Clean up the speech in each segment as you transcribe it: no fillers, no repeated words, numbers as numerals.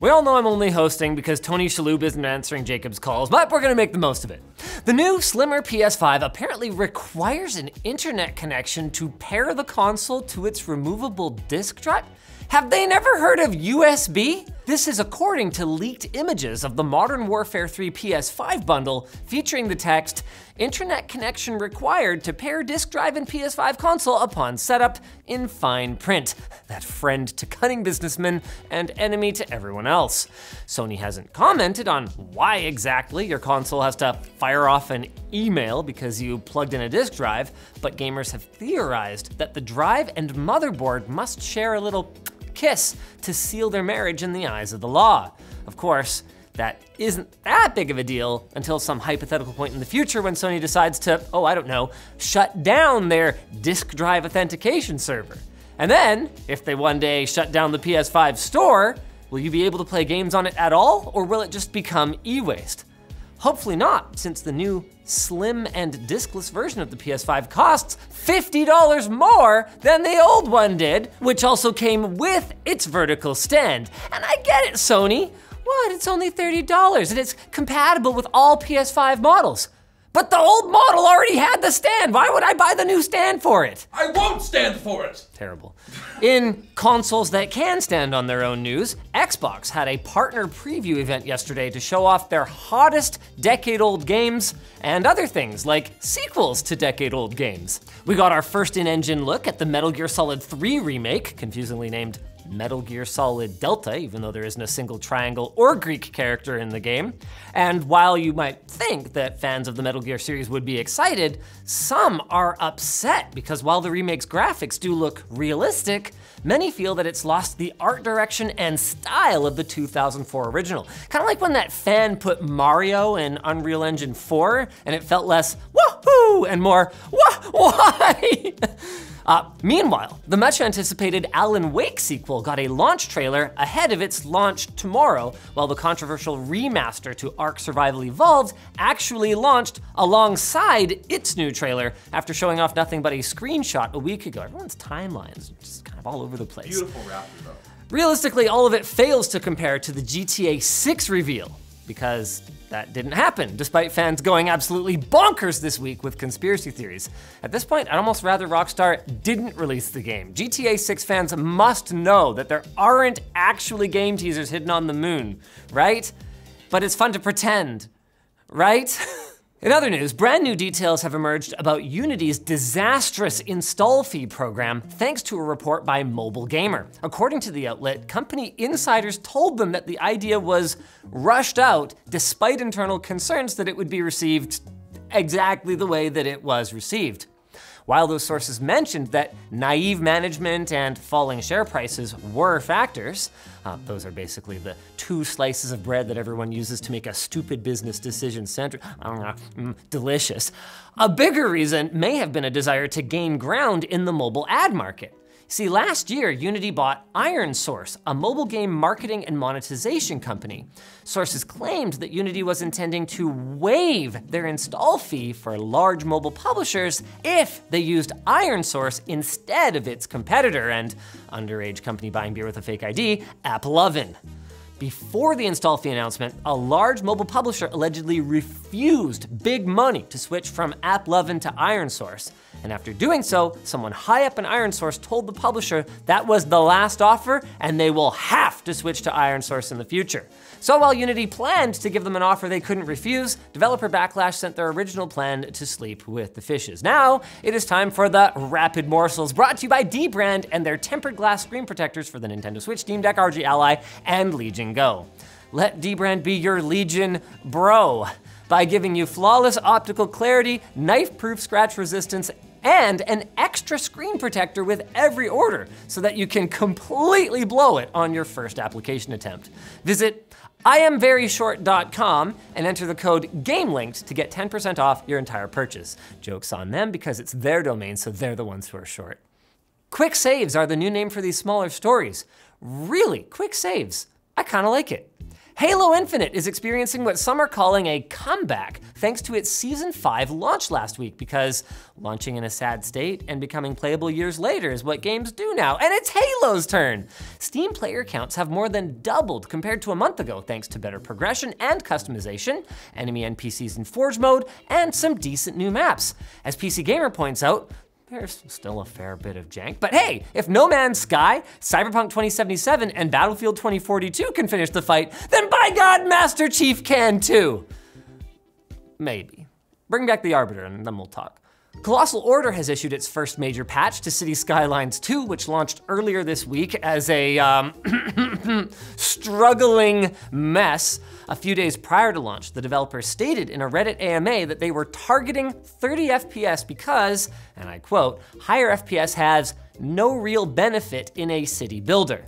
We all know I'm only hosting because Tony Shalhoub isn't answering Jacob's calls, but we're gonna make the most of it. The new, slimmer PS5 apparently requires an internet connection to pair the console to its removable disk drive. Have they never heard of USB? This is according to leaked images of the Modern Warfare 3 PS5 bundle featuring the text, "Internet connection required to pair disk drive and PS5 console upon setup," in fine print. That friend to cunning businessmen and enemy to everyone else. Sony hasn't commented on why exactly your console has to fire off an email because you plugged in a disk drive, but gamers have theorized that the drive and motherboard must share a little kiss to seal their marriage in the eyes of the law. Of course, that isn't that big of a deal until some hypothetical point in the future when Sony decides to, I don't know, shut down their disk drive authentication server. And then, if they one day shut down the PS5 store, will you be able to play games on it at all, or will it just become e-waste? Hopefully not, since the new slim and diskless version of the PS5 costs $50 more than the old one did, which also came with its vertical stand. And I get it, Sony. What, it's only $30 and it's compatible with all PS5 models. But the old model already had the stand. Why would I buy the new stand for it? I won't stand for it. Terrible. In consoles that can stand on their own news, Xbox had a partner preview event yesterday to show off their hottest decade-old games and other things like sequels to decade-old games. We got our first in-engine look at the Metal Gear Solid 3 remake, confusingly named Metal Gear Solid Delta, even though there isn't a single triangle or Greek character in the game. And while you might think that fans of the Metal Gear series would be excited, some are upset because while the remake's graphics do look realistic, many feel that it's lost the art direction and style of the 2004 original. Kind of like when that fan put Mario in Unreal Engine 4 and it felt less woohoo and more why? Meanwhile, the much anticipated Alan Wake sequel got a launch trailer ahead of its launch tomorrow, while the controversial remaster to Ark Survival Evolved actually launched alongside its new trailer after showing off nothing but a screenshot a week ago. Everyone's timelines are just kind of all over the place. Beautiful raptor though. Realistically, all of it fails to compare to the GTA 6 reveal, because that didn't happen, despite fans going absolutely bonkers this week with conspiracy theories. At this point, I'd almost rather Rockstar didn't release the game. GTA 6 fans must know that there aren't actually game teasers hidden on the moon, right? But it's fun to pretend, right? In other news, brand new details have emerged about Unity's disastrous install fee program thanks to a report by Mobile Gamer. According to the outlet, company insiders told them that the idea was rushed out despite internal concerns that it would be received exactly the way that it was received. While those sources mentioned that naive management and falling share prices were factors, those are basically the two slices of bread that everyone uses to make a stupid business decision delicious. A bigger reason may have been a desire to gain ground in the mobile ad market. See, last year, Unity bought IronSource, a mobile game marketing and monetization company. Sources claimed that Unity was intending to waive their install fee for large mobile publishers if they used IronSource instead of its competitor and underage company buying beer with a fake ID, AppLovin. Before the install fee announcement, a large mobile publisher allegedly refused big money to switch from AppLovin to IronSource. And after doing so, someone high up in IronSource told the publisher that was the last offer and they will have to switch to IronSource in the future. So while Unity planned to give them an offer they couldn't refuse, developer backlash sent their original plan to sleep with the fishes. Now, it is time for the Rapid Morsels, brought to you by dbrand and their tempered glass screen protectors for the Nintendo Switch, Steam Deck, RG Ally, and Legion Go. Let dbrand be your Legion bro by giving you flawless optical clarity, knife-proof scratch resistance, and an extra screen protector with every order so that you can completely blow it on your first application attempt. Visit IamVeryShort.com and enter the code GAMELINKED to get 10% off your entire purchase. Joke's on them because it's their domain, so they're the ones who are short. Quick saves are the new name for these smaller stories. Really, quick saves. I kinda like it. Halo Infinite is experiencing what some are calling a comeback thanks to its Season 5 launch last week, because launching in a sad state and becoming playable years later is what games do now, and it's Halo's turn. Steam player counts have more than doubled compared to a month ago thanks to better progression and customization, enemy NPCs in Forge mode, and some decent new maps. As PC Gamer points out, there's still a fair bit of jank, but hey, if No Man's Sky, Cyberpunk 2077, and Battlefield 2042 can finish the fight, then by God, Master Chief can too. Maybe. Bring back the Arbiter and then we'll talk. Colossal Order has issued its first major patch to City Skylines 2, which launched earlier this week as a struggling mess. A few days prior to launch, the developers stated in a Reddit AMA that they were targeting 30 FPS because, and I quote, higher FPS has no real benefit in a city builder.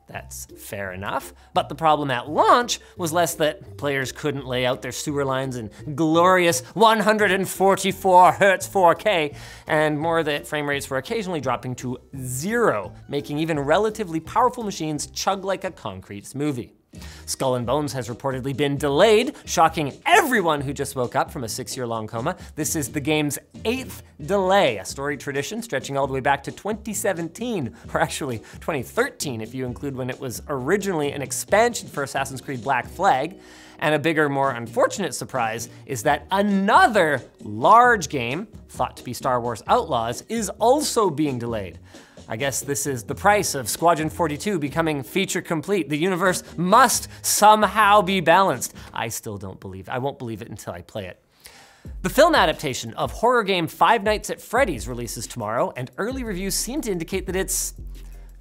That's fair enough, but the problem at launch was less that players couldn't lay out their sewer lines in glorious 144 Hz 4K, and more that frame rates were occasionally dropping to 0, making even relatively powerful machines chug like a concrete smoothie. Skull and Bones has reportedly been delayed, shocking everyone who just woke up from a 6-year-long coma. This is the game's 8th delay, a storied tradition stretching all the way back to 2017, or actually 2013 if you include when it was originally an expansion for Assassin's Creed Black Flag. And a bigger, more unfortunate surprise is that another large game, thought to be Star Wars Outlaws, is also being delayed. I guess this is the price of Squadron 42 becoming feature complete. The universe must somehow be balanced. I still don't believe it. I won't believe it until I play it. The film adaptation of horror game Five Nights at Freddy's releases tomorrow, and early reviews seem to indicate that it's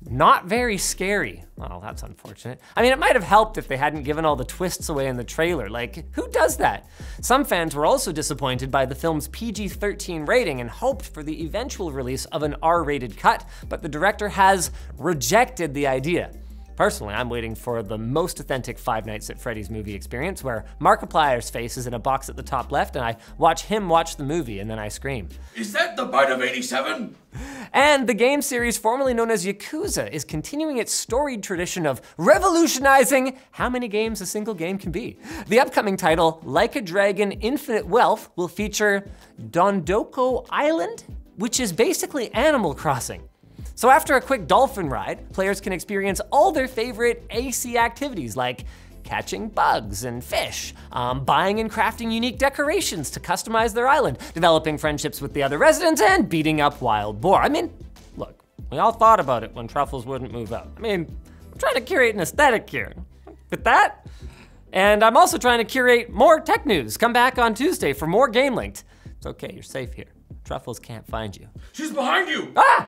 not very scary. Well, that's unfortunate. I mean, it might have helped if they hadn't given all the twists away in the trailer. Like, who does that? Some fans were also disappointed by the film's PG-13 rating and hoped for the eventual release of an R-rated cut, but the director has rejected the idea. Personally, I'm waiting for the most authentic Five Nights at Freddy's movie experience, where Markiplier's face is in a box at the top left, and I watch him watch the movie, and then I scream. Is that the bite of 87? And the game series formerly known as Yakuza is continuing its storied tradition of revolutionizing how many games a single game can be. The upcoming title, Like a Dragon Infinite Wealth, will feature Dondoko Island, which is basically Animal Crossing. So after a quick dolphin ride, players can experience all their favorite AC activities like catching bugs and fish, buying and crafting unique decorations to customize their island, developing friendships with the other residents, and beating up wild boar. I mean, look, we all thought about it when Truffles wouldn't move out. I mean, I'm trying to curate an aesthetic here. With that, and I'm also trying to curate more tech news. Come back on Tuesday for more Game Linked. It's okay, you're safe here. Truffles can't find you. She's behind you! Ah!